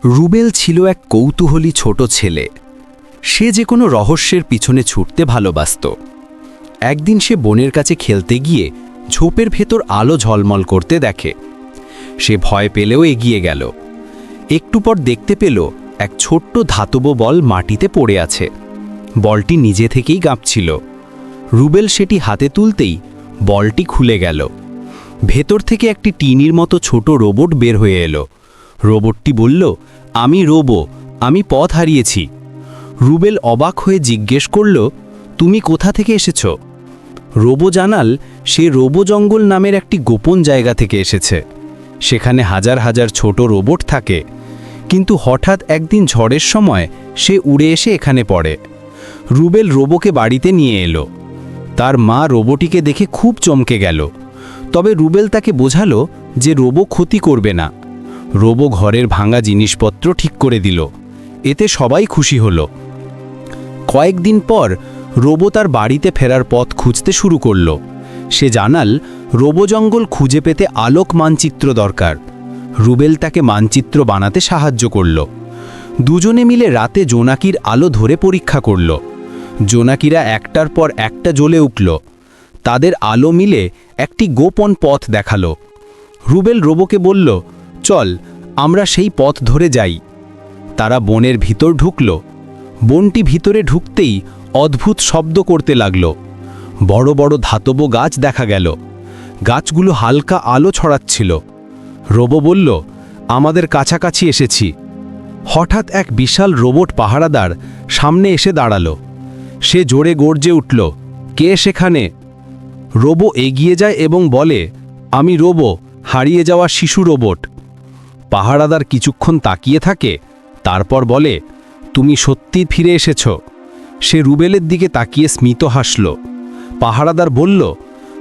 রুবেল ছিল এক কৌতূহলী ছোট ছেলে। সে যে কোনো রহস্যের পিছনে ছুটতে ভালোবাসত। একদিন সে বনের কাছে খেলতে গিয়ে ঝোপের ভেতর আলো ঝলমল করতে দেখে। সে ভয় পেলেও এগিয়ে গেল। একটু পর দেখতে পেল এক ছোট্ট ধাতব বল মাটিতে পড়ে আছে। বলটি নিজে থেকেই কাঁপছিল। রুবেল সেটি হাতে তুলতেই বলটি খুলে গেল। ভেতর থেকে একটি টিনির মতো ছোট রোবট বের হয়ে এলো। রোবটটি বলল, আমি রোবো, আমি পথ হারিয়েছি। রুবেল অবাক হয়ে জিজ্ঞেস করল, তুমি কোথা থেকে এসেছ? রোবো জানাল, সে রোবো জঙ্গল নামের একটি গোপন জায়গা থেকে এসেছে। সেখানে হাজার হাজার ছোট রোবট থাকে। কিন্তু হঠাৎ একদিন ঝড়ের সময় সে উড়ে এসে এখানে পড়ে। রুবেল রোবোকে বাড়িতে নিয়ে এলো। তার মা রোবোটিকে দেখে খুব চমকে গেল। তবে রুবেল তাকে বোঝালো যে রোবো ক্ষতি করবে না। রোবো ঘরের ভাঙা জিনিসপত্র ঠিক করে দিল। এতে সবাই খুশি হলো। কয়েকদিন পর রোবো তার বাড়িতে ফেরার পথ খুঁজতে শুরু করল। সে জানাল, রোবো জঙ্গল খুঁজে পেতে আলোক মানচিত্র দরকার। রুবেল তাকে মানচিত্র বানাতে সাহায্য করল। দুজনে মিলে রাতে জোনাকির আলো ধরে পরীক্ষা করল। জোনাকিরা একটার পর একটা জ্বলে উঠল। তাদের আলো মিলে একটি গোপন পথ দেখালো। রুবেল রোবোকে বলল, চল আমরা সেই পথ ধরে যাই। তারা বনের ভিতর ঢুকল। বনটি ভিতরে ঢুকতেই অদ্ভুত শব্দ করতে লাগল। বড় বড় ধাতব গাছ দেখা গেল। গাছগুলো হালকা আলো ছড়াচ্ছিল। রোবো বলল, আমাদের কাছাকাছি এসেছি। হঠাৎ এক বিশাল রোবট পাহারাদার সামনে এসে দাঁড়ালো। সে জোরে গর্জে উঠল, কে সেখানে? রোবো এগিয়ে যায় এবং বলে, আমি রোবো, হারিয়ে যাওয়া শিশু রোবট। পাহারাদার কিছুক্ষণ তাকিয়ে থাকে, তারপর বলে, তুমি সত্যি ফিরে এসেছ। সে রুবেলের দিকে তাকিয়ে স্মিত হাসল। পাহারাদার বলল,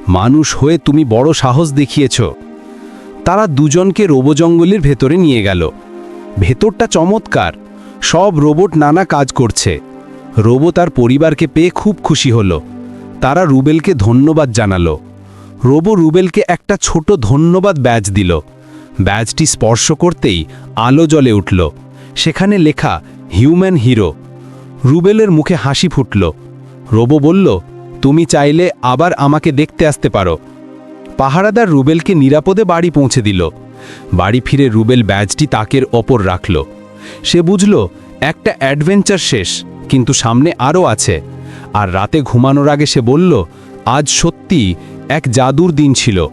মানুষ হয়ে তুমি বড় সাহস দেখিয়েছ। তারা দুজনকে রোবো জঙ্গলের ভেতরে নিয়ে গেল। ভেতরটা চমৎকার, সব রোবট নানা কাজ করছে। রোবো তার পরিবারকে পেয়ে খুব খুশি হলো। তারা রুবেলকে ধন্যবাদ জানালো। রোবো রুবেলকে একটা ছোট ধন্যবাদ ব্যাজ দিল। ব্যাজটি স্পর্শ করতেই আলো জ্বলে উঠল। সেখানে লেখা, হিউম্যান হিরো। রুবেলের মুখে হাসি ফুটল। রোবো বলল, তুমি চাইলে আবার আমাকে দেখতে আসতে পারো। পাহারাদার রুবেলকে নিরাপদে বাড়ি পৌঁছে দিল। বাড়ি ফিরে রুবেল ব্যাজটি তাকের ওপর রাখল। সে বুঝল একটা অ্যাডভেঞ্চার শেষ, কিন্তু সামনে আরও আছে। আর রাতে ঘুমানোর আগে সে বলল, আজ সত্যি এক জাদুর দিন ছিল।